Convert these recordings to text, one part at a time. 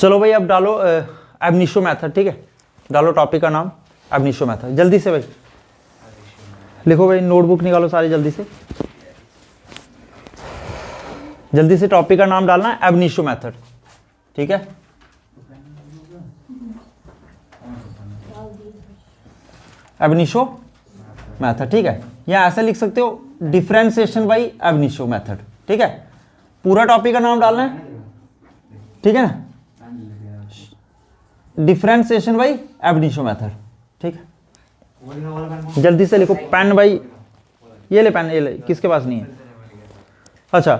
चलो भाई अब डालो एब इनिशियो मेथड, ठीक है, डालो टॉपिक का नाम एब इनिशियो मेथड, जल्दी से भाई लिखो भाई, नोटबुक निकालो सारे जल्दी से, जल्दी से टॉपिक का नाम डालना है एब इनिशियो मेथड, ठीक है। एब इनिशियो मेथड, ठीक है, या ऐसा लिख सकते हो differentiation by ab initio method, ठीक है। पूरा टॉपिक का नाम डालना है, ठीक है ना, differentiation by ab initio method, ठीक है। जल्दी से लिखो, पेन भाई ये ले, पेन ये ले, किसके पास नहीं है? अच्छा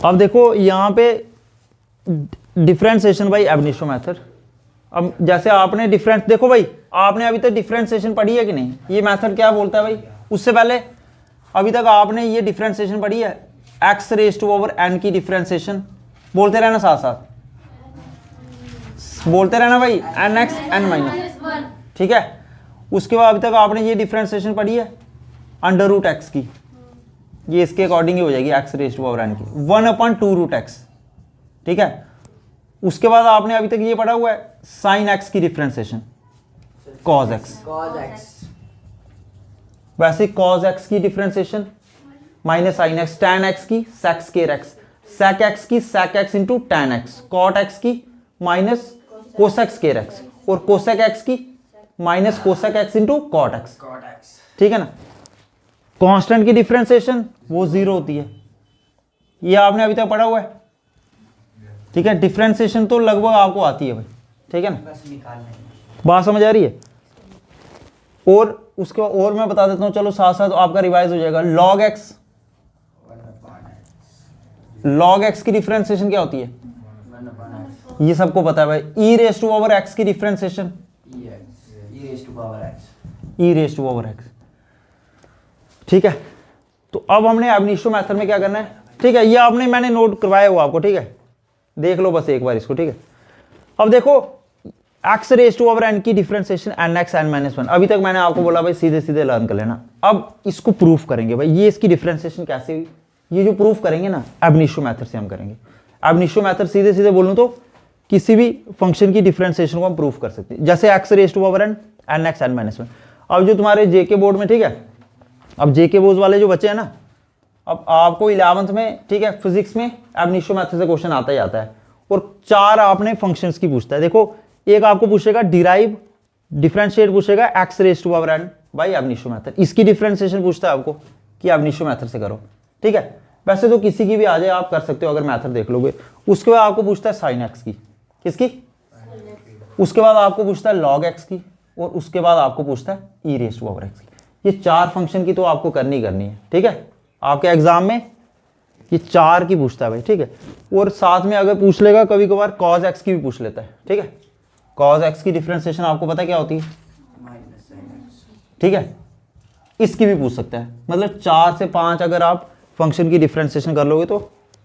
अब देखो यहाँ पे differentiation by ab initio method. अब जैसे आपने डिफरेंस, देखो भाई आपने अभी तक डिफरेंशिएशन पढ़ी है कि नहीं, ये मेथड क्या बोलता है भाई, उससे पहले अभी तक आपने ये डिफरेंशिएशन पढ़ी है, x raise to power n की डिफरेंशिएशन, बोलते रहना साथ साथ, बोलते रहना भाई, एन एक्स एन माइनस, ठीक है। उसके बाद अभी तक आपने ये डिफरेंशिएशन पढ़ी है अंडर रूट एक्स की, ये इसके अकॉर्डिंग ही हो जाएगी x raise to power n की, 1/2 रूट एक्स, ठीक है। उसके बाद आपने अभी तक ये पढ़ा हुआ है साइन एक्स की डिफरेंशिएशन, कॉज एक्स, वैसे कॉज एक्स की differentiation minus sine x, tan x की sec square x, sec x की sec x into tan x, cot x की माइनस कोसेक स्केयर एक्स, और कोसेक एक्स की minus cosec x into cot x, ठीक है ना। Constant की differentiation वो 0 होती है, ये आपने अभी तक पढ़ा हुआ है, ठीक है। डिफरेंशिएशन तो लगभग आपको आती है भाई, ठीक है ना, बात समझ आ रही है। और उसके बाद और मैं बता देता हूँ, चलो साथ साथ आपका रिवाइज हो जाएगा। लॉग एक्स की डिफरेंशिएशन क्या होती है, ये सबको पता है भाई, e raise to power x की differentiation, e raise to power x, ठीक है। तो अब हमने एब इनिशियो मेथड में क्या करना है, ठीक है, ये आपने मैंने नोट करवाया हुआ आपको, ठीक है, देख लो बस एक बार इसको, ठीक है। अब देखो x raise to power n की differentiation n x n minus 1, अभी तक मैंने आपको बोला भाई सीधे सीधे लर्न कर लेना। अब इसको प्रूफ करेंगे भाई, ये इसकी डिफरेंशिएशन कैसे हुई, ये जो प्रूफ करेंगे ना एब इनिशियो मेथड से हम करेंगे। एब इनिशियो मेथड सीधे सीधे बोलूं तो किसी भी फंक्शन की डिफरेंशिएशन को हम प्रूफ कर सकते हैं, जैसे x raise to power n n x n minus 1। अब जो तुम्हारे जेके बोर्ड में, ठीक है, अब जेके बोर्ड वाले जो बच्चे हैं ना, अब आपको 11th में, ठीक है, फिजिक्स में एब इनिशियो मेथड से क्वेश्चन आता ही आता है, और 4 आपने फंक्शंस की पूछता है। देखो एक आपको पूछेगा डिराइव, डिफरेंशिएट पूछेगा x raise to power n by ab initio method, इसकी डिफरेंशिएशन पूछता है आपको कि एब इनिशियो मेथड से करो, ठीक है। वैसे तो किसी की भी आ जाए आप कर सकते हो अगर मेथड देख लोगे। उसके बाद आपको पूछता है साइन एक्स की, किसकी, उसके बाद आपको पूछता है लॉग एक्स की, और उसके बाद आपको पूछता है ई रेज टू पावर एक्स की। ये 4 फंक्शन की तो आपको करनी है, ठीक है, आपके एग्जाम में ये 4 की पूछता है भाई, ठीक है। और साथ में अगर पूछ लेगा कभी कभार कॉज एक्स की भी पूछ लेता है, ठीक है। कॉज एक्स की डिफरेंशिएशन आपको पता है क्या होती है, ठीक है, इसकी भी पूछ सकता है। मतलब 4 से 5 अगर आप फंक्शन की डिफरेंशिएशन कर लोगे तो,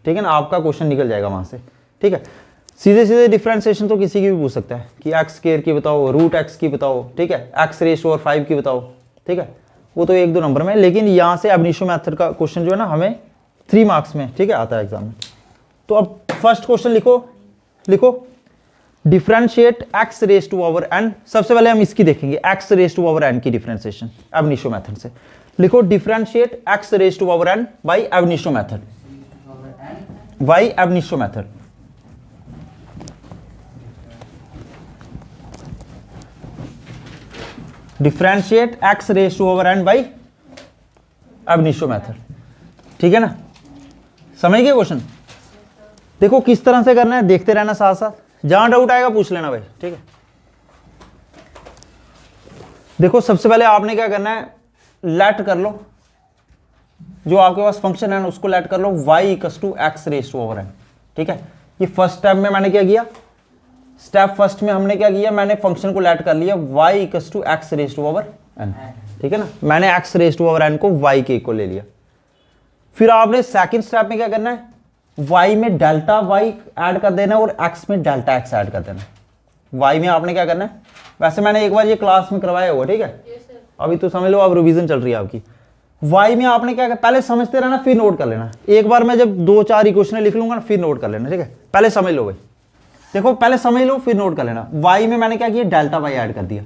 ठीक है ना, आपका क्वेश्चन निकल जाएगा वहां से, ठीक है। सीधे सीधे डिफरेंशिएशन तो किसी की भी पूछ सकता है कि एक्स स्क्वायर की बताओ, रूट एक्स की बताओ, ठीक है, एक्स रेज टू पावर 5 की बताओ, ठीक है, वो तो 1-2 नंबर में। लेकिन यहाँ से एब इनिशियो मेथड का क्वेश्चन जो है ना हमें 3 मार्क्स में, ठीक है, आता है एग्जाम में। तो अब फर्स्ट क्वेश्चन लिखो differentiate x raise to power n. सबसे पहले हम इसकी देखेंगे, x raise to power n की डिफरेंशिएशन एब इनिशियो मेथड से। लिखो differentiate x raise to power n by ab initio method, by ab initio method. Differentiate x raise to power n by ab initio method, ठीक है ना, समझ गए question. देखो किस तरह से करना है, देखते रहना साथ साथ, जहां डाउट आएगा पूछ लेना भाई, ठीक है। देखो सबसे पहले आपने क्या करना है, लेट कर लो जो आपके पास फंक्शन है ना, उसको लेट कर लो y equals to x raise to power n, ठीक है। ये फर्स्ट स्टेप में मैंने क्या किया, स्टेप फर्स्ट में हमने क्या किया, मैंने फंक्शन को लेट कर लिया y equals to x raise to power n, ठीक है ना, मैंने x raise to power n को y के इक्वल ले लिया। फिर आपने सेकंड स्टेप में क्या करना है, y में डेल्टा y ऐड कर देना और x में डेल्टा x ऐड कर देना। y में आपने क्या करना है, वैसे मैंने एक बार ये क्लास में करवाया हुआ, ठीक है, अभी तो समझ लो अब रिवीजन चल रही है आपकी। y में आपने क्या, पहले समझते रहना फिर नोट कर लेना। एक बार मैं जब 2-4 इक्वेशन लिख लूंगा ना फिर नोट कर लेना, ठीक है, पहले समझ लो भाई, देखो पहले समझ लो फिर नोट कर लेना। y में मैंने क्या किया, डेल्टा y ऐड कर दिया,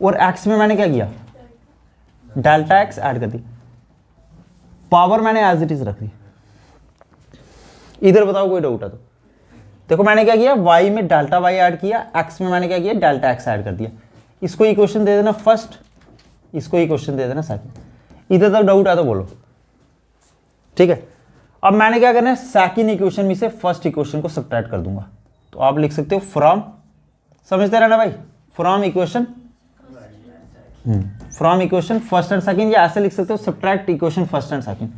और x में मैंने क्या किया, डेल्टा x ऐड कर दी, पावर मैंने एज इट इज रख दी। इधर बताओ कोई डाउट है तो। देखो मैंने क्या किया, y में डेल्टा y ऐड किया, x में मैंने क्या किया, डेल्टा x ऐड कर दिया। इसको इक्वेशन दे देना फर्स्ट, इसको इक्वेशन दे देना सेकंड। इधर तक डाउट है तो बोलो, ठीक है। अब मैंने क्या करना है, सेकंड इक्वेशन में से फर्स्ट इक्वेशन को सब्ट्रैक्ट कर दूंगा। तो आप लिख सकते हो फ्रॉम, समझते रहना भाई, from equation, from equation first and second, या ऐसे लिख सकते हो subtract equation first and second,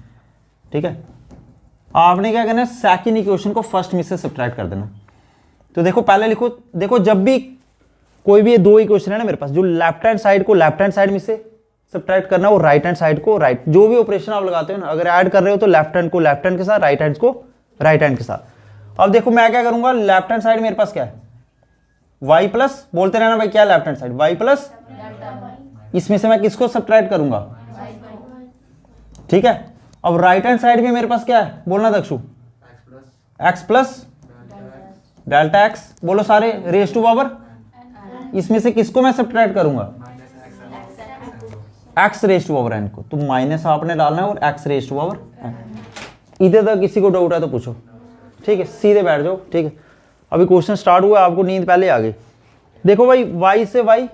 ठीक है। आपने क्या करना है, सेकंड इक्वेशन को फर्स्ट में से सब्ट्रैक्ट कर देना। तो देखो पहले लिखो, देखो जब भी कोई भी ये दो इक्वेशन है ना मेरे पास, जो लेफ्ट हैंड साइड को लेफ्ट हैंड साइड में से सब्ट्रैक्ट करना, और राइट हैंड साइड को राइट, जो भी ऑपरेशन आप लगाते हो ना, अगर ऐड कर रहे हो तो लेफ्ट हैंड को लेफ्ट हैंड के साथ, राइट हैंड को राइट हैंड के साथ। अब देखो मैं क्या करूंगा, लेफ्ट हैंड साइड मेरे पास क्या है, y प्लस, बोलते रहना भाई क्या left hand side, y plus, इसमें से मैं किसको सब्ट्रैक्ट करूंगा, ठीक है। अब राइट हैंड साइड में मेरे पास क्या है, बोलना Dakshu, x plus delta x, बोलो सारे, रेज टू पावर, इसमें से किसको मैं सब्ट्रैक्ट करूंगा, x raise to power n को। तो माइनस आपने डालना है और x raise to power n। इधर तक किसी को डाउट है तो पूछो, ठीक है, सीधे बैठ जाओ, ठीक है। अभी क्वेश्चन स्टार्ट हुआ, आपको नींद पहले आ गई। देखो भाई y से y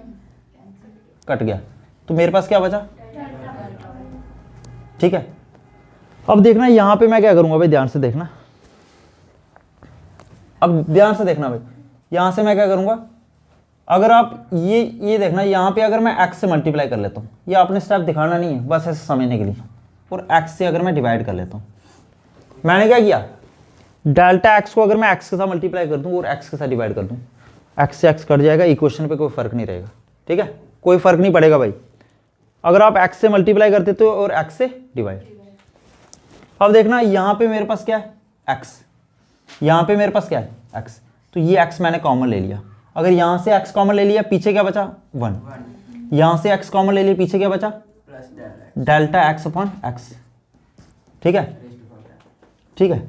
कट गया, तो मेरे पास क्या बचा, ठीक है। अब देखना यहां पे मैं क्या करूंगा भाई, ध्यान से देखना, अब ध्यान से देखना भाई, यहां से मैं क्या करूंगा, अगर आप ये देखना, यहां पे अगर मैं x से मल्टीप्लाई कर लेता हूं, ये आपने स्टेप दिखाना नहीं है, बस ऐसे समझने के लिए, और x से अगर मैं डिवाइड कर लेता हूं, मैंने क्या किया, डेल्टा x को अगर मैं x के साथ मल्टीप्लाई कर दूं और x के साथ डिवाइड कर दूं, x से x कट जाएगा, इक्वेशन पे कोई फर्क नहीं रहेगा, ठीक है, कोई फर्क नहीं पड़ेगा भाई, अगर आप x से मल्टीप्लाई करते तो और x से डिवाइड। अब देखना यहां पे मेरे पास क्या है, x, यहां पे मेरे पास क्या है, x, तो ये x मैंने कॉमन ले लिया। अगर यहां से x कॉमन ले लिया, पीछे क्या बचा, 1, यहां से x कॉमन ले लिया, पीछे क्या बचा, डेल्टा x अपॉन x, ठीक है, ठीक है।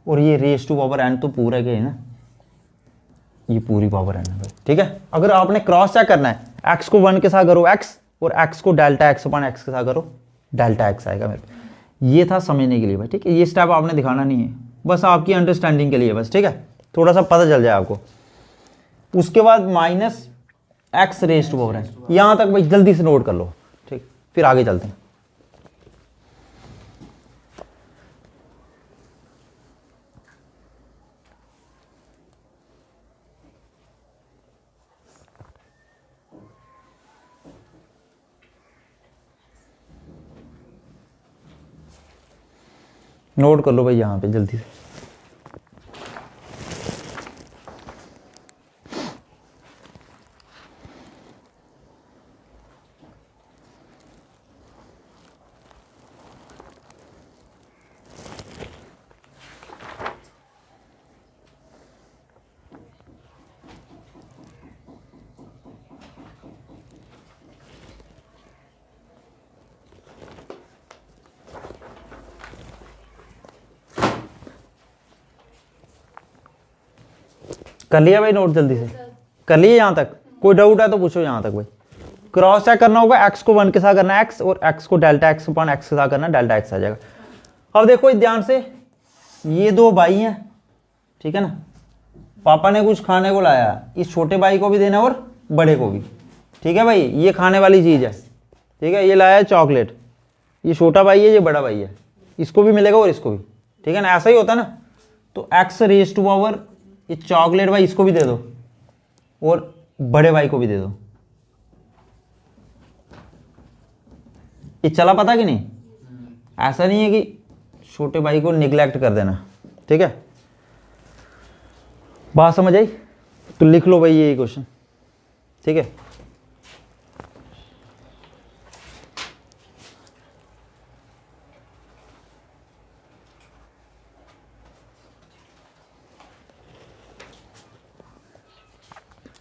और ये रेज टू पावर n तो पूरा क्या है ना, ये पूरी पावर n है भाई, ठीक है। अगर आपने क्रॉस चेक करना है, x को 1 के साथ करो x, और x को डेल्टा x अपॉन x के साथ करो, डेल्टा x आएगा मेरे पे। ये था समझने के लिए भाई, ठीक है, ये स्टेप आपने दिखाना नहीं है, बस आपकी अंडरस्टैंडिंग के लिए बस, ठीक है, थोड़ा सा पता चल जाए आपको। उसके बाद minus x raise to power n, यहां तक भाई जल्दी से नोट कर लो, ठीक, फिर आगे चलते हैं। नोट कर लो भाई यहां पे जल्दी से। कर लिया भाई नोट, जल्दी से कर लिए, यहां तक कोई डाउट है तो पूछो यहां तक भाई। क्रॉस चेक करना होगा, x को 1 के साथ करना है x, और x को डेल्टा x अपॉन x के साथ करना है, डेल्टा x आ जाएगा। अब देखो ध्यान से, ये दो भाई हैं, ठीक है ना, पापा ने कुछ खाने को लाया, इस छोटे भाई को भी देना और बड़े को भी, ठीक है भाई, ये खाने वाली चीज है, ठीक है, ये लाया है चॉकलेट, ये छोटा भाई है, ये बड़ा भाई है, इसको भी मिलेगा और इसको भी, ठीक है ना, ऐसा ही होता ना। तो x रेज टू पावर, ये चॉकलेट भाई इसको भी दे दो और बड़े भाई को भी दे दो, ये चला पता कि नहीं, ऐसा नहीं है कि छोटे भाई को निगलेक्ट कर देना, ठीक है, बात समझ आई। तो लिख लो भाई ये क्वेश्चन, ठीक है।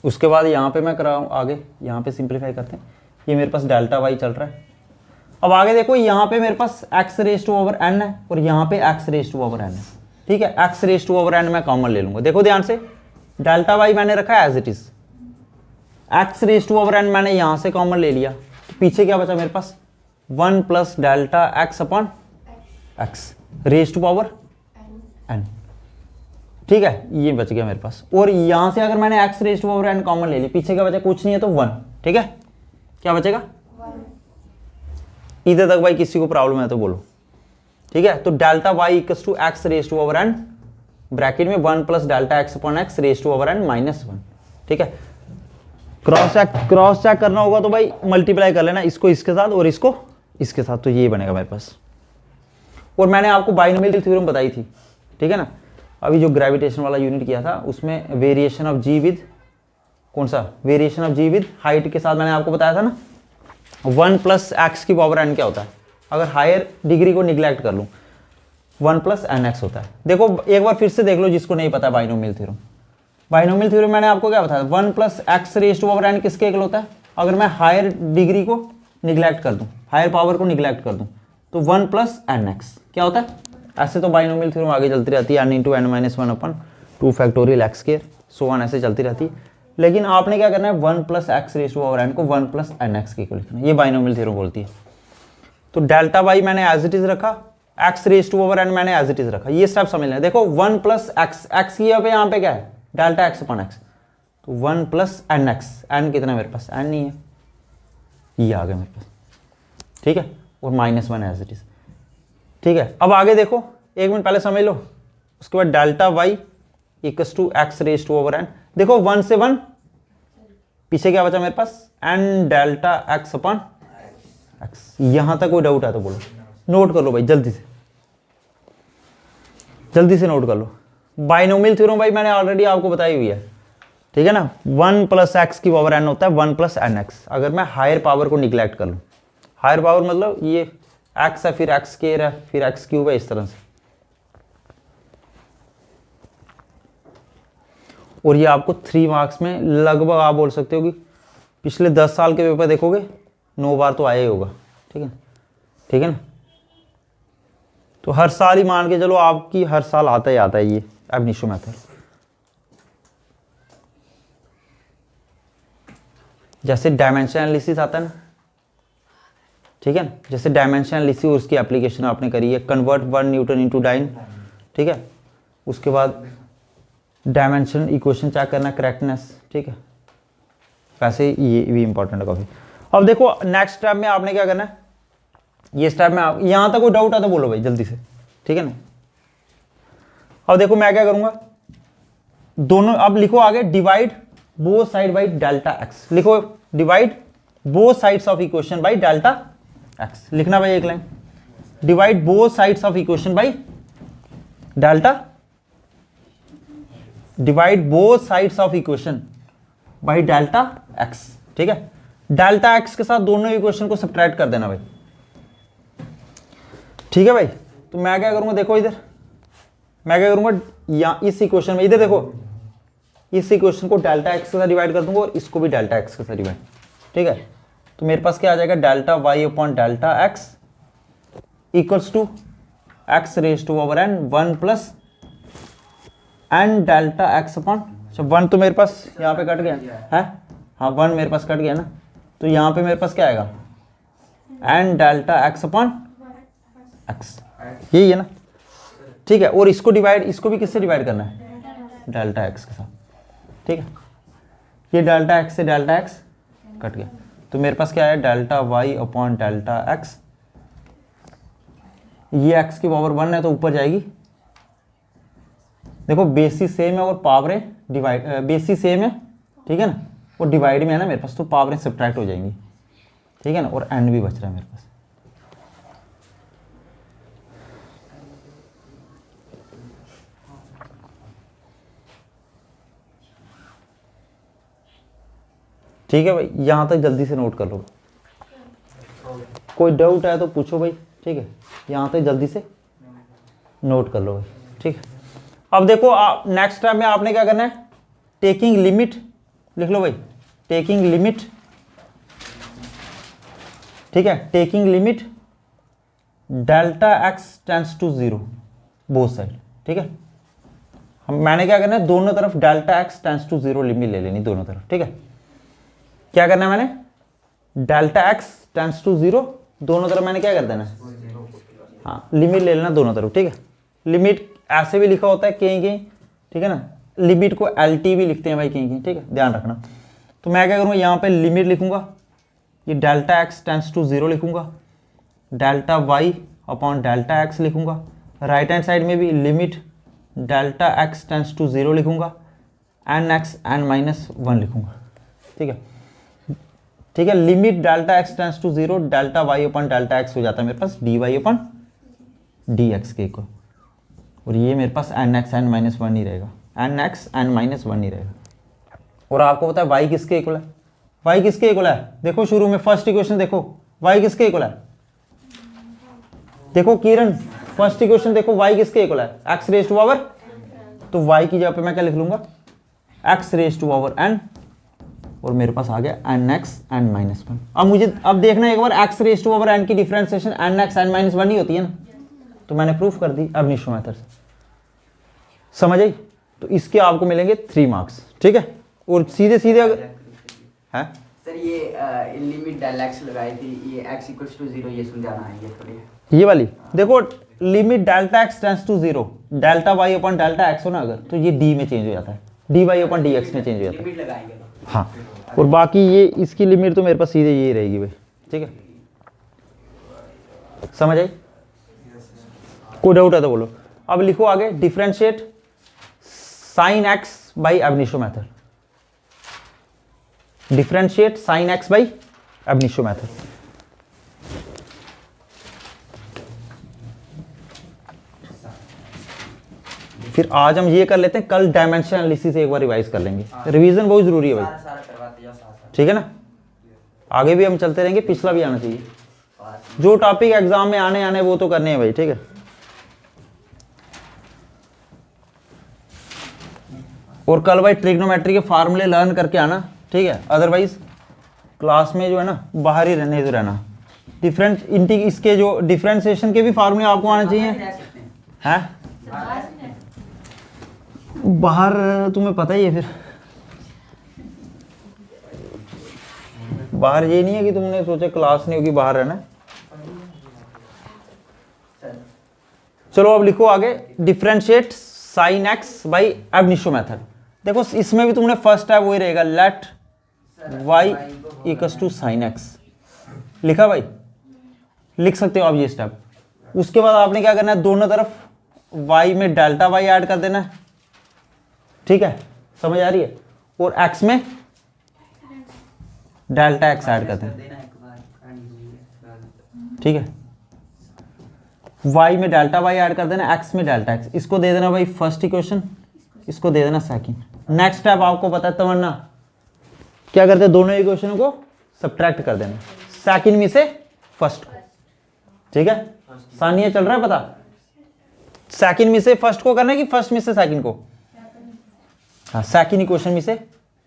उसके बाद यहाँ पे मैं कराऊँ आगे, यहाँ पे सिंप्लीफाई करते हैं, ये मेरे पास डेल्टा वाई चल रहा है। अब आगे देखो, यहाँ पे मेरे पास x raise to power n है और यहाँ पे x raise to power n है। ठीक है, x raise to power n मैं कॉमन ले लूंगा। देखो ध्यान से, डेल्टा वाई मैंने रखा है as it is, x raise to power n मैंने यहां से कॉमन ले लिया, तो पीछे क्या बचा मेरे पास, 1 plus delta x upon x raise to power n. ठीक है, ये बच गया मेरे पास। और यहां से अगर मैंने x raise to power n common ले ली, पीछे क्या बचा, कुछ नहीं है तो 1। ठीक है, क्या बचेगा, इधर तक भाई किसी को प्रॉब्लम है तो बोलो। ठीक है, तो delta y equals to x raise to power n bracket में 1 plus delta x upon x raise to power n -1। ठीक है, क्रॉस चेक करना होगा तो भाई मल्टीप्लाई कर लेना इसको इसके साथ और इसको इसके साथ, तो ये बनेगा मेरे पास। और मैंने आपको बाइनोमियल थ्योरम बताई थी, ठीक है ना, अभी जो ग्रेविटेशन वाला यूनिट किया था उसमें वेरिएशन ऑफ जी विद, कौन सा, variation of g with height के साथ मैंने आपको बताया था ना, 1 प्लस एक्स की पावर एन क्या होता है, अगर हायर डिग्री को निग्लेक्ट कर लूँ 1 प्लस एन एक्स होता है। देखो एक बार फिर से देख लो जिसको नहीं पता बाइनोमियल थ्योरम। बाइनोमियल थ्योरम मैंने आपको क्या बताया, 1 plus x raise to power n किसके इक्वल होता है, अगर मैं हायर डिग्री को निग्लेक्ट कर दूं, हायर पावर को निग्लेक्ट कर दूं, तो 1 प्लस एन एक्स क्या होता है। ऐसे तो बाइनोमियल थ्योरम आगे चलती रहती है, n into n minus 1 upon 2 factorial x square so on, ऐसे चलती रहती है। लेकिन आपने क्या करना है, 1 plus x raise to power n को 1 प्लस एन एक्स के इक्वल लिखना, ये बाइनोमियल थ्योरम बोलती है। तो डेल्टा वाई मैंने एज इट इज रखा, x raise to power n मैंने एज इट इज रखा, ये स्टेप समझ लें। देखो 1 प्लस एक्स, एक्स की यहाँ पे क्या है, डेल्टा एक्स अपॉन एक्स, तो 1 प्लस एन एक्स, एन कितना है मेरे पास, एन नहीं है, ये आ गया मेरे पास। ठीक है, और -1 एज इट इज। ठीक है, अब आगे देखो, एक मिनट पहले समझ लो, उसके बाद delta y equals to x raise to power n. देखो 1 से 1 पीछे क्या बचा मेरे पास, n delta x upon x. यहां तक कोई डाउट है तो बोलो, नोट कर लो भाई जल्दी से, जल्दी से नोट कर लो। बाइनोमियल थ्योरम भाई मैंने ऑलरेडी आपको बताई हुई है, ठीक है ना, 1 प्लस एक्स की पावर एन होता है 1 प्लस एन एक्स, अगर मैं हायर पावर को निग्लेक्ट कर लूँ। हायर पावर मतलब ये एक्स है, फिर एक्स स्क्वायर है, फिर एक्स क्यूब है, इस तरह से। और ये आपको 3 मार्क्स में लगभग आप बोल सकते हो कि पिछले 10 साल के पेपर देखोगे 9 बार तो आया ही होगा। ठीक है, ठीक है ना, तो हर साल ही मान के चलो आपकी हर साल आता ही आता है ये अब निशो मेथड। जैसे डायमेंशन एनालिसिस आता है ना, ठीक है ना, जैसे डायमेंशन एनालिसिस और उसकी एप्लीकेशन आपने करी है, कन्वर्ट 1 न्यूटन इनटू डाइन, ठीक है, उसके बाद डायमेंशन इक्वेशन चेक करना, करेक्टनेस, ठीक है, वैसे ये भी इंपॉर्टेंट है काफी। अब देखो नेक्स्ट स्टेप में आपने क्या करना है, ये स्टेप में आप यहां तक कोई डाउट आता बोलो भाई जल्दी से, ठीक है ना। अब देखो मैं क्या करूंगा, दोनों अब लिखो आगे, divide both side by delta x, लिखो divide both sides of equation by delta x, लिखना भाई एक line, divide both sides of equation by delta, divide both sides of equation by delta x. ठीक है, डेल्टा एक्स के साथ दोनों equation को सब्ट्रैक्ट कर देना भाई। ठीक है भाई, तो मैं क्या करूंगा, देखो इधर मैं क्या करूंगा, या इस इक्वेशन में इधर देखो, इस इक्वेशन को डेल्टा एक्स के साथ डिवाइड कर दूंगा और इसको भी डेल्टा एक्स के साथ डिवाइड। ठीक है, तो मेरे पास क्या आ जाएगा, delta y upon delta x equals to x raise to power n 1 plus n delta x upon, अच्छा 1 तो मेरे पास यहाँ पे कट गया है, हाँ 1 मेरे पास कट गया ना, तो यहाँ पे मेरे पास क्या आएगा, n delta x upon x, यही है ना। ठीक है, और इसको डिवाइड, इसको भी किससे डिवाइड करना है, डेल्टा एक्स के साथ। ठीक है, ये डेल्टा एक्स से डेल्टा एक्स कट गया, तो मेरे पास क्या है, delta y upon delta x, ये एक्स की पावर 1 है तो ऊपर जाएगी, देखो बेसिस सेम है और पावरें डिवाइड, बेसिस सेम है, ठीक है ना, और डिवाइड में है ना मेरे पास, तो पावरें सब्ट्रैक्ट हो जाएंगी। ठीक है ना, और एंड भी बच रहा है मेरे पास। ठीक है भाई, यहां तक जल्दी से नोट कर लो, कोई डाउट है तो पूछो भाई। ठीक है, यहां तक जल्दी से नोट कर लो भाई। ठीक है, अब देखो नेक्स्ट स्टेप में आपने क्या करना है, टेकिंग लिमिट लिख लो भाई, टेकिंग लिमिट, ठीक है, taking limit delta x tends to 0 both side, ठीक है। मैंने क्या करना है, दोनों तरफ delta x tends to 0 limit ले लेनी दोनों तरफ, ठीक है। क्या करना है मैंने, डेल्टा एक्स टेंड्स टू 0 दोनों तरफ मैंने क्या कर देना है, हाँ लिमिट ले लेना दोनों तरफ, ठीक है। लिमिट ऐसे भी लिखा होता है कहीं कहीं, ठीक है ना, लिमिट को एल टी भी लिखते हैं भाई कहीं कहीं, ठीक है, ध्यान रखना। तो मैं क्या करूँगा, यहाँ पे लिमिट लिखूंगा, ये डेल्टा एक्स टेंड्स टू 0 लिखूंगा, delta y upon delta x लिखूंगा, राइट हैंड साइड में भी limit delta x tends to 0 लिखूंगा, एन एक्स एन माइनस 1 लिखूंगा, ठीक है। ठीक है, limit delta x tends to 0 delta y upon delta x हो जाता है मेरे पास d y upon d x के को, और ये मेरे पास एन एक्स एन माइनस 1 ही रहेगा, एन एक्स एन माइनस 1 ही रहेगा। और आपको पता है वाई किसके इक्वल है, वाई किसके इक्वल है, देखो शुरू में फर्स्ट इक्वेशन देखो, वाई किसके इक्वल है, देखो किरण फर्स्ट इक्वेशन देखो, वाई किसके इक्वल है, एक्स रेज टू पावर, तो वाई की जगह पे मैं क्या लिख लूंगा, x raise to power n, और मेरे पास आ गया एन एक्स एन माइनस 1। अब मुझे अब देखना है एक बार, x raise to power n की differentiation n x n minus 1 ही होती है ना, तो मैंने प्रूफ कर दी अब निशो मेथड से, समझ आई। तो इसके आपको मिलेंगे 3 मार्क्स, ठीक है। और सीधे सीधे अगर है सर ये लिमिट डेल एक्स लगाई थी, ये x इक्वल्स टू 0 ये समझाना है, ये थोड़ी ये वाली देखो, limit delta x tends to 0 delta y upon delta x हो ना अगर, तो ये डी में चेंज हो जाता है, d y upon d x में चेंज हो जाता है, लिमिट लगाएंगे तो। हाँ। और बाकी ये इसकी लिमिट तो मेरे पास सीधे यही रहेगी भाई, ठीक है, समझ आई, कोई डाउट है तो बोलो। अब लिखो आगे, differentiate sine x by ab initio method, differentiate sine x by ab initio method. फिर आज हम ये कर लेते हैं, कल डायमेंशन एनालिसिस एक बार रिवाइज कर लेंगे, रिवीजन बहुत जरूरी है भाई, सारा करवाते जाओ साथ। ठीक है ना। आगे भी हम चलते रहेंगे, पिछला भी आना चाहिए, जो टॉपिक एग्जाम में आने आने वो तो करने हैं भाई, ठीक है। और कल भाई ट्रिग्नोमेट्री के फार्मूले लर्न करके आना, ठीक है, अदरवाइज क्लास में जो है ना बाहर ही रहने तो रहना। डिफरेंट इंटी इसके जो डिफरेंशिएशन के भी फार्मूले आपको आने चाहिए, हैं बाहर तुम्हें पता ही है, फिर बाहर ये नहीं है कि तुमने सोचा क्लास नहीं होगी बाहर रहना। चलो अब लिखो आगे, differentiate sine x by ab initio method. देखो इसमें भी तुमने फर्स्ट है वही रहेगा, let y equals to sine x, लिखा भाई, लिख सकते हो आप ये स्टेप। उसके बाद आपने क्या करना है, दोनों तरफ y में डेल्टा वाई ऐड कर देना है, ठीक है, समझ आ रही है, और x में डेल्टा एक्स ऐड कर देना, ठीक है, y में डेल्टा वाई ऐड कर देना, x में डेल्टा एक्स, इसको दे देना भाई फर्स्ट इक्वेशन, इसको दे देना सेकंड। नेक्स्ट स्टेप आपको पता है तमन्ना, क्या करते हैं, दोनों इक्वेशनों को सब्ट्रैक्ट कर देना, सेकंड में से फर्स्ट को, ठीक है, सानिया चल रहा है पता, सेकंड में से फर्स्ट को करना है कि फर्स्ट में से सेकंड को, हाँ सेकंड इक्वेशन में से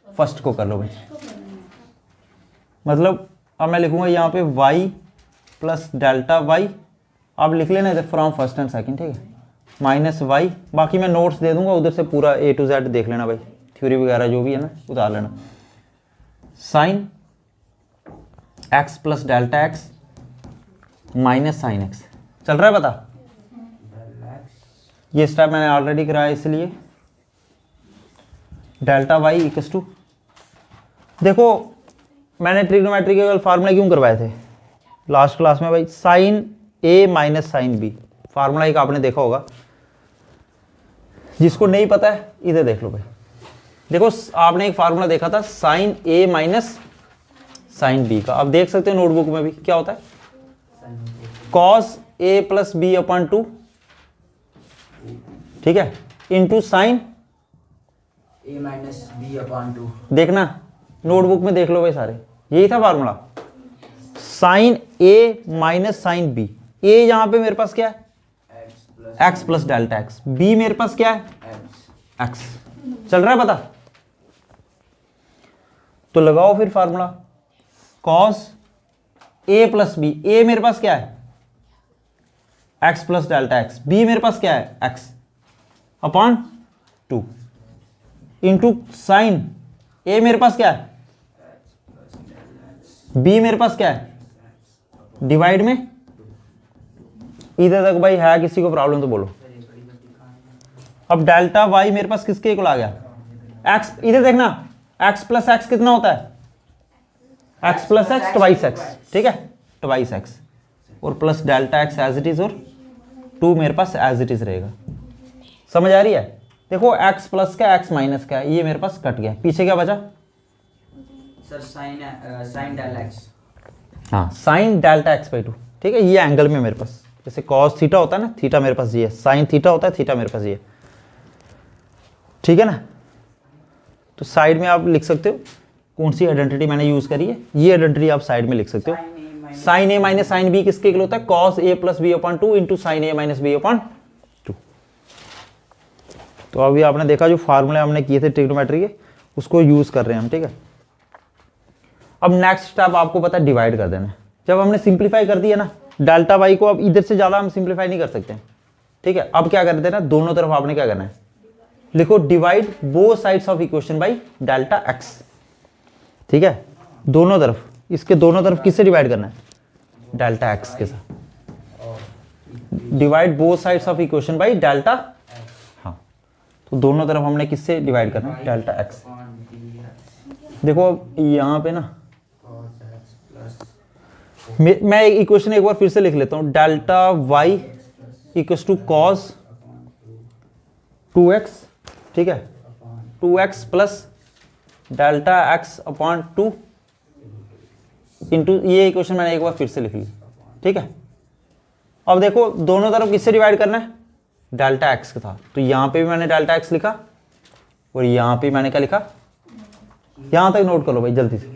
फर्स्ट को कर लो भाई। मतलब अब मैं लिखूंगा यहाँ पे y प्लस डेल्टा वाई, आप लिख लेना इधर फ्रॉम फर्स्ट एंड सेकंड, ठीक है, माइनस वाई, बाकी मैं नोट्स दे दूंगा उधर से पूरा A to Z देख लेना भाई, थ्योरी वगैरह जो भी है ना उतार लेना। Sine x plus delta x minus sine x, चल रहा है पता, ये स्टेप मैंने ऑलरेडी कराया इसलिए डेल्टा वाई इक्वल्स टू, देखो मैंने ट्रिग्नोमेट्री के फार्मूला क्यों करवाए थे लास्ट क्लास में भाई, साइन ए माइनस साइन बी, फार्मूला एक आपने देखा होगा, जिसको नहीं पता है इधर देख लो भाई। देखो आपने एक फार्मूला देखा था साइन ए माइनस साइन बी का, अब देख सकते हो नोटबुक में भी क्या होता है, कॉस ए प्लस बी अपॉन 2, ठीक है, into sine a minus B upon 2, देखना नोटबुक में देख लो भाई सारे, यही था formula, sine A minus sine b, a यहां पे मेरे पास क्या है x plus delta x, b मेरे पास क्या है x, चल रहा है पता, तो लगाओ फिर formula, cos A plus b, a मेरे पास क्या है x plus delta x, b मेरे पास क्या है x, upon 2 into sine a मेरे पास क्या है, बी मेरे पास क्या है, डिवाइड में। इधर तक भाई है किसी को प्रॉब्लम तो बोलो। अब डेल्टा वाई मेरे पास किसके इक्वल आ गया, एक्स। इधर देखना एक्स प्लस एक्स कितना होता है, x plus x twice x, ठीक है, ट्वाइस एक्स, और plus delta x as it is, और 2 मेरे पास एज इट इज रहेगा। समझ आ रही है। देखो x प्लस का x माइनस का ये मेरे पास कट गया, पीछे क्या बचा सर साइन डेल्टा एक्स। हाँ साइन डेल्टा एक्स बाई 2, ठीक है। ये एंगल में मेरे पास जैसे कॉस थीटा होता है ना, थीटा मेरे पास ये है, साइन थीटा होता है, थीटा मेरे पास ये है, ठीक है ना। तो साइड में आप लिख सकते हो कौन सी आइडेंटिटी मैंने यूज करी है, ये आइडेंटिटी आप साइड में लिख सकते हो। साइन ए माइनस साइन बी किसके इक्वल होता है, कॉस ए plus B upon 2 into sine ए माइनस बी अपॉन 2। तो अभी आपने देखा जो फार्मूले हमने किए थे ट्रिग्नोमेट्री के, उसको यूज कर रहे हैं हम, ठीक है। अब नेक्स्ट स्टेप आपको पता है डिवाइड कर देना। जब हमने सिंप्लीफाई कर दिया ना डेल्टा वाई को, अब इधर से ज्यादा हम सिंप्लीफाई नहीं कर सकते, ठीक है। अब क्या कर देना, दोनों तरफ आपने क्या करना है, लिखो divide both sides of equation by delta x, ठीक है। दोनों तरफ, इसके दोनों तरफ किससे डिवाइड करना है, डेल्टा एक्स के साथ। Divide both sides of equation by delta, हाँ, तो दोनों तरफ हमने किससे डिवाइड करना है, डेल्टा एक्स। देखो यहाँ पे ना मैं इक्वेशन एक बार फिर से लिख लेता हूँ, delta y equals to cos 2x, ठीक है, 2x plus delta x upon 2 into, ये इक्वेशन मैंने एक बार फिर से लिख ली, ठीक है। अब देखो दोनों तरफ किससे डिवाइड करना है, डेल्टा एक्स के था, तो यहाँ पे भी मैंने डेल्टा एक्स लिखा और यहाँ पे मैंने क्या लिखा, यहाँ तक नोट कर लो भाई जल्दी से,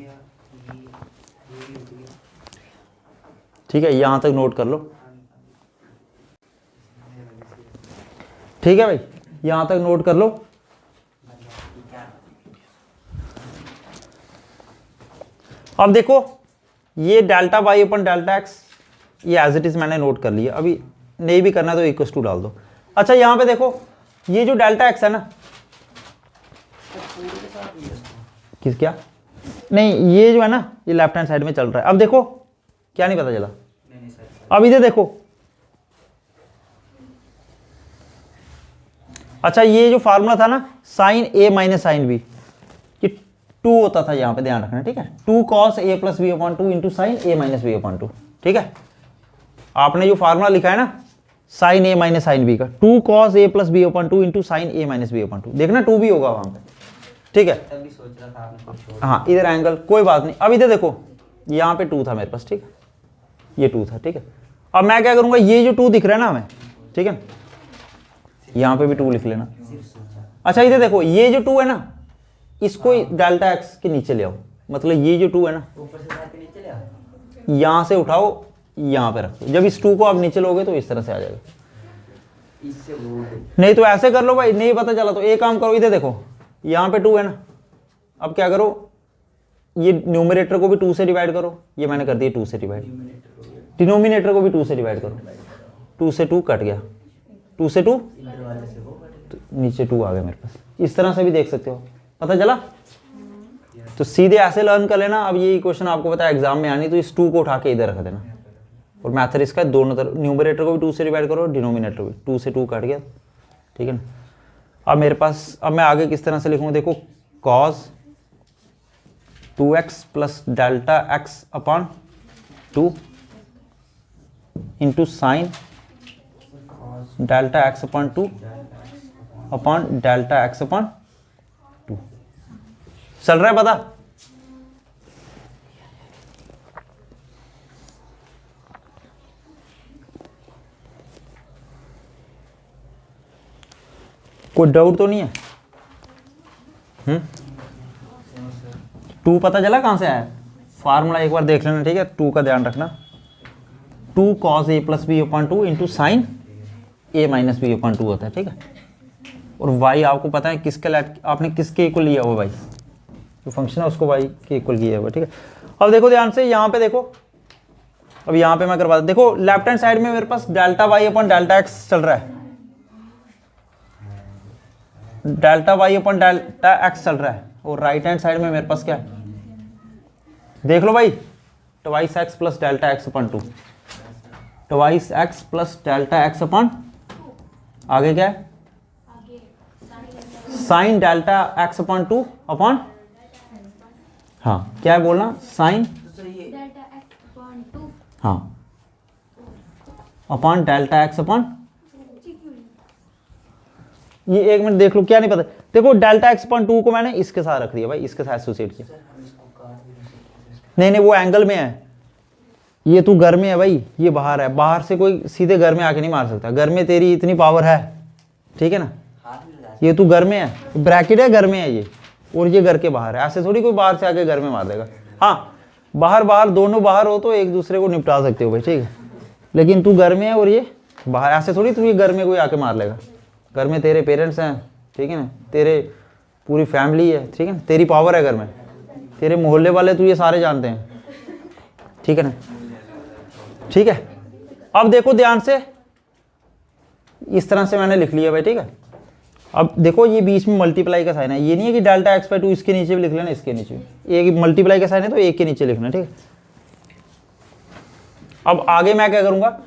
ठीक है, यहाँ तक नोट कर लो, ठीक है भाई, यहाँ तक नोट कर लो। अब देखो ये delta y upon delta x ये एज इट इज मैंने नोट कर लिया, अभी नहीं भी करना तो इक्वल्स टू डाल दो। अच्छा यहाँ पे देखो ये जो डेल्टा एक्स है ना, किस क्या नहीं, ये जो है ना ये लेफ्ट हैंड साइड में चल रहा है। अब देखो क्या नहीं पता चला, अब इधर देखो, अच्छा ये जो फार्मूला था ना साइन ए माइनस साइन बी, ये 2 होता था, यहाँ पे ध्यान रखना, ठीक है। 2 कॉस ए plus B upon 2 into sine ए माइनस बी अपॉन 2, ठीक है। आपने जो फार्मूला लिखा है ना साइन ए माइनस साइन बी का, 2 कॉस ए plus B upon 2 into sine ए माइनस बी अपॉन 2, देखना 2 भी होगा वहां पे, ठीक है। तभी सोच रहा था आपने कुछ छोड़। हाँ इधर एंगल कोई बात नहीं। अब इधर देखो यहाँ पे 2 था मेरे पास, ठीक है, ये 2 था, ठीक है। अब मैं क्या करूंगा, ये जो 2 दिख रहा है ना हमें, ठीक है, यहाँ पे भी 2 लिख लेना। अच्छा इधर देखो ये जो 2 है ना, इसको डेल्टा एक्स के नीचे ले आओ, मतलब ये जो 2 है ना ऊपर से उठा के नीचे ले आओ, यहाँ से उठाओ यहाँ पे रखो। जब इस 2 को आप नीचे लोगे तो इस तरह से आ जाएगा, इससे वो नहीं तो ऐसे कर लो भाई, नहीं पता चला तो एक काम करो, इधर देखो यहाँ पे 2 है ना, अब क्या करो, ये न्यूमरेटर को भी 2 से डिवाइड करो, ये मैंने कर दिया 2 से डिवाइड, डिनोमिनेटर को भी 2 से डिवाइड करो, 2 से 2 कट गया, 2 से 2 तो नीचे 2 आ गया मेरे पास। इस तरह से भी देख सकते हो, पता चला। तो सीधे ऐसे लर्न कर लेना। अब ये क्वेश्चन आपको पता है एग्जाम में आनी, तो इस 2 को उठा के इधर रख देना, और मैथड इसका दोनों तरफ, न्यूमरेटर को भी 2 से डिवाइड करो, डिनोमिनेटर भी 2 से 2 कट गया, ठीक है ना। अब मेरे पास, अब मैं आगे किस तरह से लिखूंगा, देखो cos 2x plus delta x upon 2 into sign delta x upon 2 upon delta x upon 2। चल रहा है पता। कोई डाउट तो नहीं है? 2 पता चला कहां से आया, फार्मूला एक बार देख लेना, ठीक है। 2 का ध्यान रखना, 2 cos a plus B upon 2 into sine A minus B upon 2 होता है, ठीक है। और y आपको पता है किसके आपने किसके इक्वल लिया हुआ, y जो फंक्शन है उसको y के इक्वल किया हुआ, ठीक है। अब देखो ध्यान से यहाँ पे देखो, अब यहाँ पे मैं करवा दूं, देखो लेफ्ट हैंड साइड में मेरे पास delta y upon delta x चल रहा है, delta y upon delta x चल रहा है और राइट हैंड साइड में मेरे पास क्या है, देख लो भाई, twice x plus delta x upon 2, twice x plus delta x upon, आगे क्या है, sine delta x upon 2 upon, हाँ क्या है बोलना, साइन, हाँ अपन डेल्टा एक्स अपन, ये एक मिनट देख लो, क्या नहीं पता, देखो डेल्टा एक्स अपन 2 को मैंने इसके साथ रख दिया भाई, इसके साथ एसोसिएट किया, नहीं वो एंगल में है, ये तू घर में है भाई, ये बाहर है, बाहर से कोई सीधे घर में आके नहीं मार सकता, घर में तेरी इतनी पावर है, ठीक है ना, ये तू घर में है, ब्रैकेट है, घर में है ये, और ये घर के बाहर है, ऐसे थोड़ी कोई बाहर से आके घर में मार देगा, हाँ बाहर बाहर दोनों बाहर हो तो एक दूसरे को निपटा सकते हो भाई, ठीक है, लेकिन तू घर में है और ये बाहर, ऐसे थोड़ी तू ये घर में कोई आके मार लेगा, घर में तेरे पेरेंट्स हैं, ठीक है ना, तेरे पूरी फैमिली है, ठीक है ना, तेरी पावर है घर में, तेरे मोहल्ले वाले तू ये सारे जानते हैं, ठीक है ना, ठीक है। अब देखो ध्यान से, इस तरह से मैंने लिख लिया भाई, ठीक है। अब देखो ये बीच में मल्टीप्लाई का साइन है, ये नहीं है कि डेल्टा एक्स बाई 2 इसके नीचे भी लिख लेना, इसके नीचे भी, एक मल्टीप्लाई का साइन है तो एक के नीचे लिखना, ठीक है। अब आगे मैं क्या करूंगा,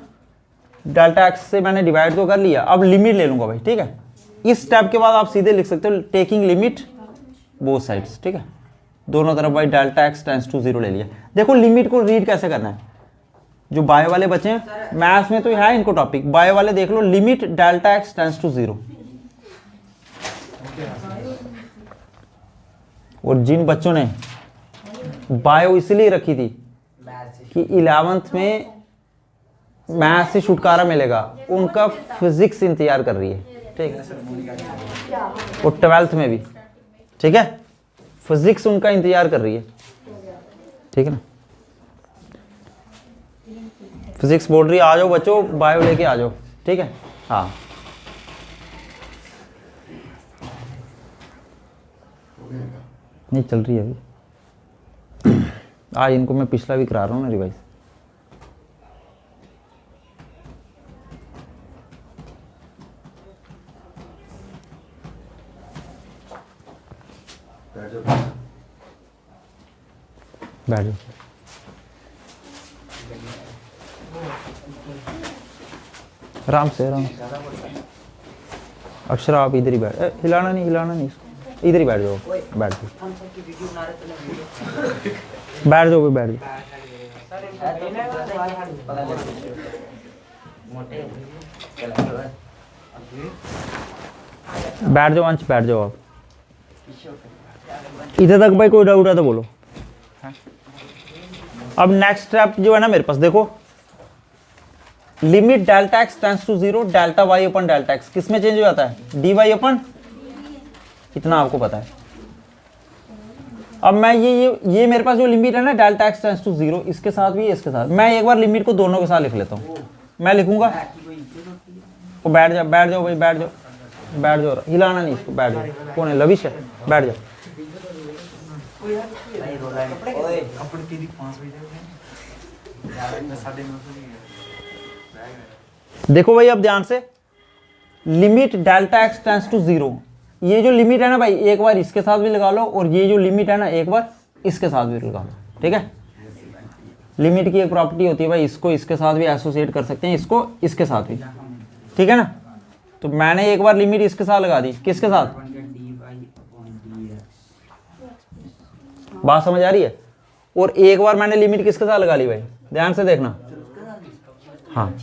डेल्टा एक्स से मैंने डिवाइड तो कर लिया, अब लिमिट ले लूंगा भाई, ठीक है। इस स्टेप के बाद आप सीधे लिख सकते हो टेकिंग लिमिट बोथ साइड्स, ठीक है, दोनों तरफ भाई डेल्टा एक्स टेंड्स टू 0 ले लिया। देखो लिमिट को रीड कैसे करना है, जो बायो वाले बच्चे हैं मैथ्स में तो है इनको टॉपिक, बायो वाले देख लो, limit delta x tends to 0, और जिन बच्चों ने बायो इसलिए रखी थी कि 11th में मैथ से छुटकारा मिलेगा, उनका फिजिक्स इंतजार कर रही है, ठीक है, और 12th में भी, ठीक है, फिजिक्स उनका इंतजार कर रही है, ठीक है ना, फिजिक्स बोल रही है आ जाओ बच्चों बायो लेके आ जाओ, ठीक है, हाँ नहीं चल रही है अभी, आज इनको मैं पिछला भी करा रहा हूँ ना रिवाइज। बैठ जाओ, आराम से आराम से, अक्षरा आप इधर ही बैठ, हिलाना नहीं इसको, इधर ही बैठ जाओ, बैठ जाओ, बैठ जाओ, बैठ जाओ, बैठ जाओ अंश, बैठ जाओ आप, इधर तक भाई कोई डाउट है तो बोलो। अब नेक्स्ट स्टेप जो है ना मेरे पास, देखो limit delta x tends to 0 delta y upon delta x किस में चेंज हो जाता है, डी वाई अपन, इतना आपको पता है। अब मैं ये मेरे पास जो लिमिट है ना डेल्टा एक्स टेंड्स टू 0, इसके साथ भी इसके साथ, मैं एक बार लिमिट को दोनों के साथ लिख लेता हूँ, मैं लिखूंगा, तो बैठ जाओ भाई, बैठ जाओ, हिलाना नहीं इसको, बैठ जाओ, कौन है लविश है, बैठ जाओ, देखो भाई अब ध्यान से, limit delta x tends to 0, ये जो लिमिट है ना भाई एक बार इसके साथ भी लगा लो, और ये जो लिमिट है ना एक बार इसके साथ भी लगा लो, ठीक है। लिमिट की एक प्रॉपर्टी होती है भाई, इसको इसके साथ भी एसोसिएट कर सकते हैं, इसको इसके साथ भी, ठीक है ना। तो मैंने एक बार लिमिट इसके साथ लगा दी, किसके साथ, बात समझ आ रही है, और एक बार मैंने लिमिट किसके साथ लगा ली भाई, ध्यान से देखना, हाँ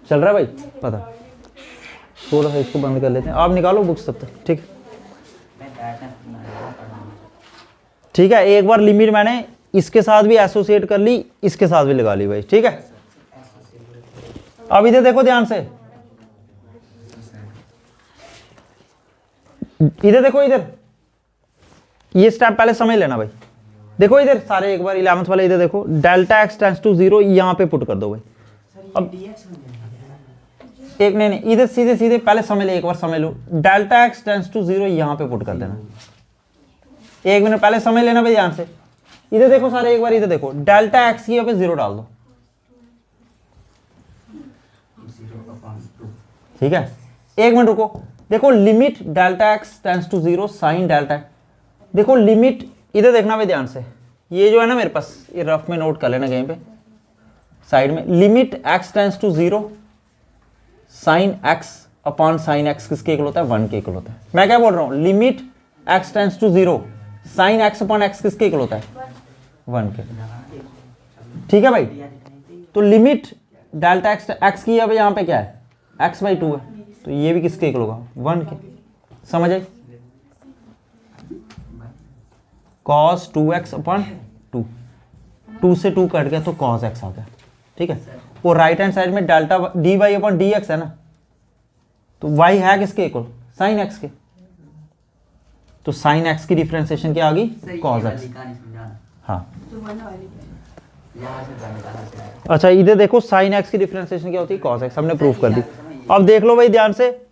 चल रहा है भाई, पता, थोड़ा सा इसको बंद कर लेते हैं, आप निकालो बुक्स तब तक, ठीक ठीक है। एक बार लिमिट मैंने इसके साथ भी एसोसिएट कर ली, इसके साथ भी लगा ली भाई, ठीक है। अब इधर देखो ध्यान से, इधर देखो, इधर ये स्टेप पहले समझ लेना भाई, देखो इधर सारे एक बार 11th वाले इधर देखो, डेल्टा एक्स टेंड्स टू 0 यहाँ पे पुट कर दो भाई। अब एक नहीं इधर सीधे सीधे पहले समझ ले, एक बार समझ लो, डेल्टा एक्स टेंड्स टू 0 यहाँ पे पुट कर देना, एक मिनट पहले समझ लेना भाई ध्यान से। इधर देखो सारे, एक बार इधर देखो, डेल्टा एक्स की यहाँ पे 0 डाल दो, 0/2। ठीक है। एक मिनट रुको, देखो limit delta x tends to 0 sine delta, देखो लिमिट इधर देखना भाई ध्यान से, ये जो है ना मेरे पास, ये रफ में नोट कर लेना कहीं पे साइड में, limit x tends to 0 sine x upon sine x किसके इक्वल होता है, 1 के इक्वल होता है। मैं क्या बोल रहा हूँ, limit x tends to 0 sine x upon x किसके इक्वल होता है, 1 के, ठीक है भाई। तो लिमिट डेल्टा एक्स की अब यहाँ पे क्या है, x/2 है, तो ये भी किसके इक्वल होगा, 1 के। समझ आई, cos 2x अपॉन 2, 2 से 2 कट गया तो cos x आ गया, ठीक है। और राइट हैंड साइड में डेल्टा dy अपॉन dx है ना, तो y है किसके इक्वल, साइन x के, तो साइन x की डिफरेंशिएशन क्या आ गई, cos x। हाँ अच्छा, इधर देखो साइन x की डिफरेंशिएशन क्या होती है, cos x, हमने प्रूफ कर दी। अब देख लो भाई ध्यान से,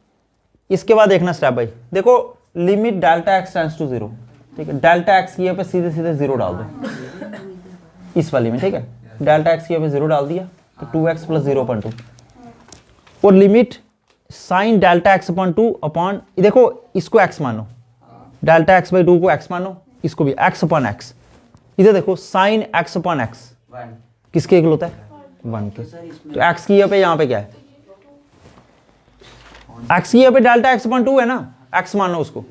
इसके बाद देखना स्टेप भाई, देखो limit delta x tends to 0, ठीक है, डेल्टा एक्स की यहाँ पे सीधे सीधे 0 डाल दो इस वाली में, ठीक है, डेल्टा एक्स की यहाँ पे 0 डाल दिया तो 2x + 0/2, और limit sign delta x upon 2 upon, देखो इसको x मानो, डेल्टा x/2 को x मानो, इसको भी x अपॉन x, इधर देखो साइन x अपॉन x किसके इक्वल होता है, 1 के। तो x की यहाँ पे क्या है, x की यहाँ पे डेल्टा x अपॉन 2 है ना, x मानो उसको,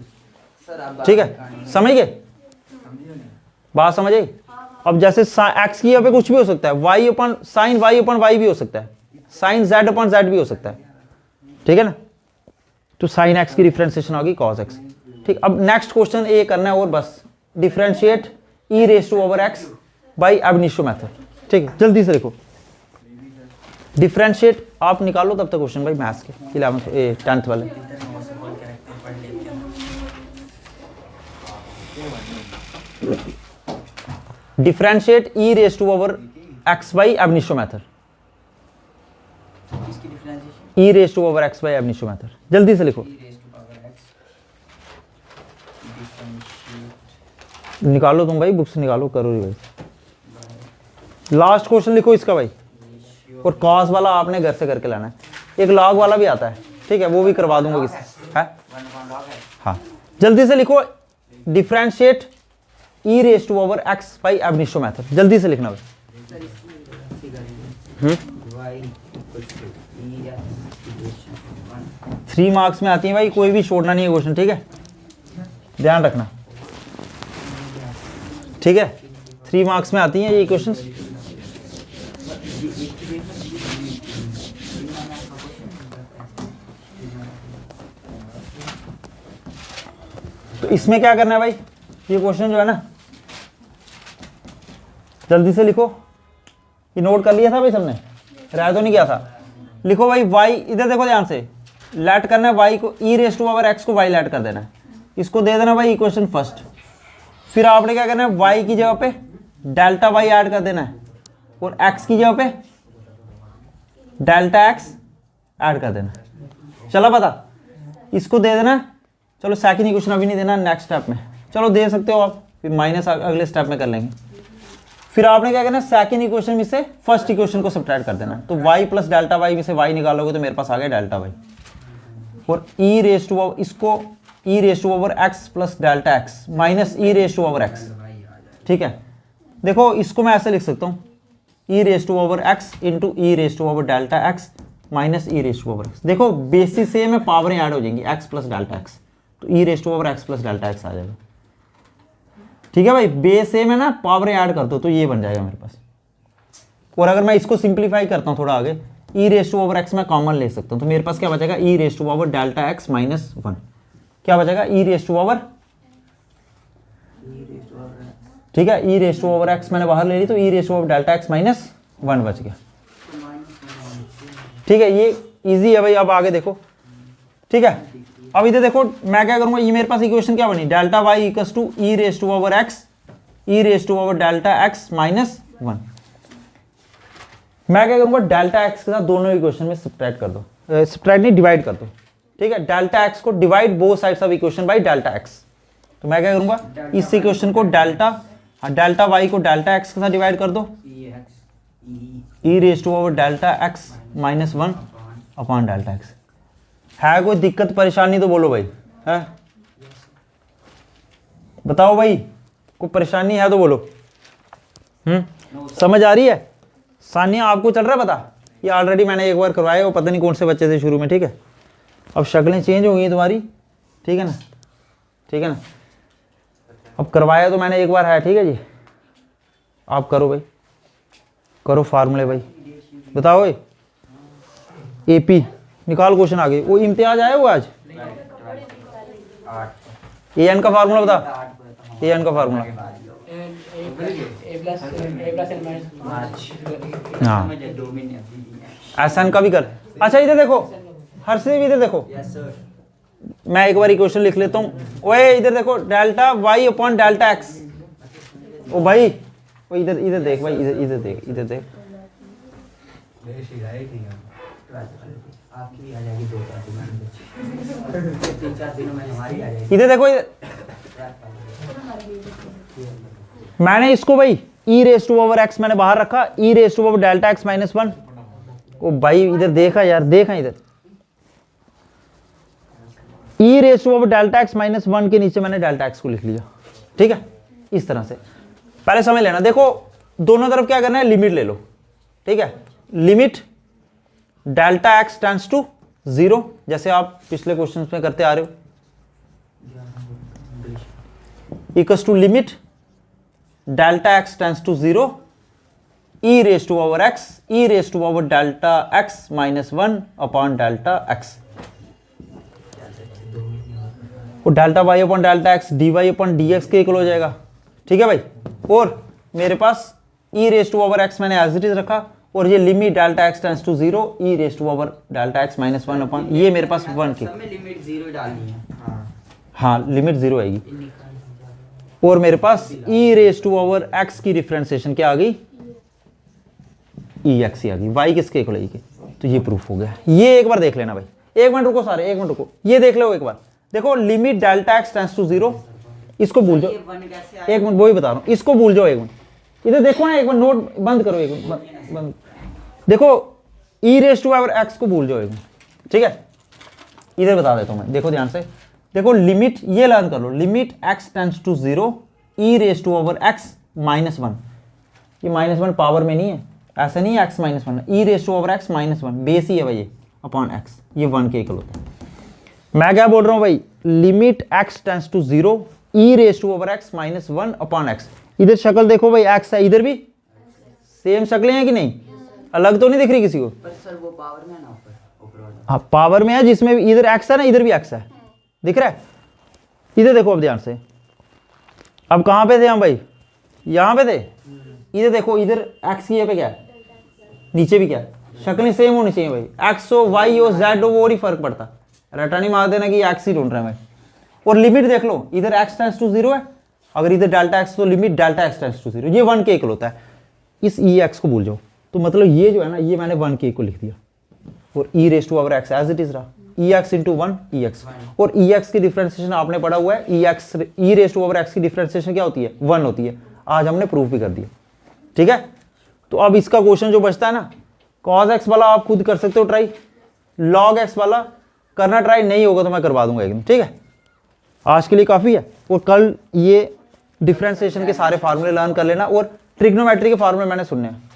ठीक है, समझ गए बात, समझ आई। अब जैसे x की यहाँ पे कुछ भी हो सकता है, y upon sine y upon y भी हो सकता है, साइन z अपॉन z भी हो सकता है, ठीक है ना। तो साइन x की डिफरेंशिएशन होगी cos x, ठीक। अब नेक्स्ट क्वेश्चन ये करना है और बस, differentiate e⁻x by ab initio method, ठीक है, जल्दी से लिखो। डिफरेंशिएट आप निकालो तब तक क्वेश्चन भाई मैथ्स के 11th 10th वाले। Differentiate e⁻x by ab initio method, e⁻x by ab initio method, जल्दी से लिखो, निकालो तुम भाई, बुक्स निकालो, करो भाई। लास्ट क्वेश्चन लिखो इसका भाई, और कॉस वाला आपने घर से करके लाना है, एक लॉग वाला भी आता है, ठीक है, वो भी करवा दूंगा किसी है। हाँ जल्दी से लिखो, differentiate e⁻x by ab initio method, जल्दी से लिखना भाई। 3 मार्क्स में आती है भाई, कोई भी छोड़ना नहीं है क्वेश्चन, ठीक है, ध्यान रखना, ठीक है, 3 मार्क्स में आती हैं ये क्वेश्चन। तो इसमें क्या करना है भाई, ये क्वेश्चन जो है ना, जल्दी से लिखो, ये नोट कर लिया था भाई सबने, राय तो नहीं किया था, लिखो भाई y, इधर देखो ध्यान से, लेट करना है y को, e⁻x को y लेट कर देना है, इसको दे देना भाई इक्वेशन फर्स्ट, फिर आपने क्या करना है, y की जगह पे डेल्टा y ऐड कर देना है, और x की जगह पे डेल्टा x ऐड कर देना है। चलो पता, इसको दे देना, चलो सेकंड इक्वेशन अभी नहीं देना, नेक्स्ट स्टेप में, चलो दे सकते हो आप, फिर माइनस अगले स्टेप में कर लेंगे। फिर आपने क्या करना है, सेकंड इक्वेशन में से फर्स्ट इक्वेशन को सब्ट्रैक्ट कर देना, तो y + डेल्टा y में से y निकालोगे तो मेरे पास आ गया डेल्टा y, और इसको e⁻x + delta x minus e⁻x, ठीक है। देखो इसको मैं ऐसे लिख सकता हूँ, e⁻x into e⁻डेल्टा x minus e⁻x, देखो बेसिस से में पावरें ऐड हो जाएंगी, x + डेल्टा x, तो e⁻x + डेल्टा x आ जाएगा, ठीक है भाई, बेस से में ना पावरें ऐड कर दो तो ये बन जाएगा मेरे पास। और अगर मैं इसको सिंप्लीफाई करता हूँ थोड़ा आगे, e⁻x मैं कॉमन ले सकता हूँ, तो मेरे पास क्या बचेगा, e⁻डेल्टा x माइनस 1, क्या बचेगा, ठीक है, e⁻x मैंने बाहर ले ली तो e⁻डेल्टा x माइनस 1 बच गया, ठीक है, ये इजी है भाई। अब आगे देखो, ठीक है, अब इधर देखो मैं क्या करूंगा, ये मेरे पास इक्वेशन क्या बनी, डेल्टा y इक्वल्स टू e⁻डेल्टा x माइनस 1। मैं क्या करूंगा, डेल्टा x के साथ दोनों इक्वेशन में सब्ट्रैक्ट कर दो, सब्ट्रैक्ट नहीं डिवाइड कर दो, ठीक है, डेल्टा x को divide both sides of equation by delta x, तो मैं क्या करूँगा, इस इक्वेशन को डेल्टा वाई को डेल्टा एक्स के साथ डिवाइड कर दो, e raise to power delta x minus 1 upon delta x. है कोई दिक्कत परेशानी तो बोलो भाई, है बताओ भाई, कोई परेशानी है तो बोलो। समझ आ रही है? सानिया आपको चल रहा है पता? ये ऑलरेडी मैंने एक बार करवाया, वो पता नहीं कौन से बच्चे थे शुरू में, ठीक है। अब शक्लें चेंज हो गई तुम्हारी, ठीक है ना, ठीक है ना। अब करवाया तो मैंने एक बार है, ठीक है जी। आप करो भाई, करो फार्मूले भाई, बताओ भाई। एपी निकाल क्वेश्चन आगे। वो इम्तियाज आया वो आज, ए एन का फार्मूला बता, ए एन का फार्मूला। हाँ एस एन का भी कर। अच्छा इधर देखो, हर से भी इधर देखो, मैं एक बार क्वेश्चन लिख लेता हूँ। ओए इधर देखो, delta y upon delta x. ओ भाई वो इधर इधर देख भाई, इधर इधर देख, इधर देख। इधर देखो, इधर मैंने इसको भाई e raise to power x मैंने बाहर रखा, e raise to power delta x minus 1। ओ भाई इधर देखा यार, देखा इधर, e raise to power delta x minus 1 के नीचे मैंने डेल्टा एक्स को लिख लिया, ठीक है। इस तरह से पहले समझ लेना। देखो दोनों तरफ क्या करना है, लिमिट ले लो, ठीक है। Limit delta x tends to 0, जैसे आप पिछले क्वेश्चन में करते आ रहे हो, equals to limit delta x tends to 0 e raise to power x, e raise to power delta x minus 1 upon delta x. वो delta y upon delta x d y upon d x के equal हो जाएगा, ठीक है भाई। और मेरे पास e raise to power x मैंने एज इट इज रखा, और ये limit delta x tends to 0 e raise to power delta x minus 1 upon, ये मेरे पास 1 की लिमिट 0 डालनी है। हाँ लिमिट 0 आएगी। और मेरे पास e raise to power x की डिफरेंशिएशन क्या आ गई, ई एक्स ही आ गई। वाई किसके इक्वल है, तो ये प्रूफ हो गया। ये एक बार देख लेना भाई, एक मिनट रुको सारे, एक मिनट रुको, ये देख लो एक बार। देखो limit delta x tends to 0, इसको भूल जाओ एक मिनट, वही बता रहा हूँ, इसको भूल जाओ एक मिनट। इधर देखो ना एक बार, नोट बंद करो एक मिनट, बंद। देखो ई रेज टू पावर एक्स को भूल जाओ एक मिनट, ठीक है। इधर बता देता हूँ मैं, देखो ध्यान से। देखो लिमिट ये लर्न कर लो, limit x tends to 0 e raise to power x minus 1। ये माइनस 1 पावर में नहीं है, ऐसा नहीं है x minus 1, e raise to power x minus 1 base ही है भाई, ये अपॉन एक्स, ये 1 के इक्वल होता है। मैं क्या बोल रहा हूँ भाई, limit x tends to 0 e raise to power x minus 1 upon x. इधर शक्ल देखो भाई, एक्स है, इधर भी सेम शक्लें हैं कि नहीं, अलग तो नहीं दिख रही किसी को? पर सर वो पावर में है ना, ऊपर वाला। हाँ पावर में है, जिसमें इधर एक्स है ना, इधर भी एक्स है, दिख रहा है? इधर देखो अब ध्यान से, अब कहाँ पे थे हम भाई, यहाँ पे थे। इधर देखो, इधर एक्स की पे क्या है, नीचे भी क्या है, शक्लें सेम होनी चाहिए भाई। एक्स हो, वाई हो, जेड हो, वो नहीं फर्क पड़ता, रटा नहीं मार देना कि एक्स ही ढूंढ रहे हैं भाई। और लिमिट देख लो, इधर एक्स टेंड्स टू 0 है, अगर इधर डेल्टा एक्स, तो limit delta x tends to 0, ये 1 के इक्वल होता है। इस ई एक्स को भूल जाओ, तो मतलब ये जो है ना, ये मैंने 1 के इक्वल लिख दिया, और e raise to power x as it is रहा, e x into 1 e x. और ई एक्स की डिफरेंशिएशन आपने पढ़ा हुआ है, e x, e raise to power x की डिफरेंशिएशन क्या होती है, 1 होती है। आज हमने प्रूफ भी कर दिया, ठीक है। तो अब इसका क्वेश्चन जो बचता है ना, कॉस एक्स वाला आप खुद कर सकते हो ट्राई, लॉग एक्स वाला करना ट्राई नहीं होगा तो मैं करवा दूंगा एकदम, ठीक है। आज के लिए काफ़ी है, और कल ये डिफरेंशिएशन के सारे फार्मूले लर्न कर लेना, और ट्रिग्नोमेट्री के फार्मूले मैंने सुनने हैं।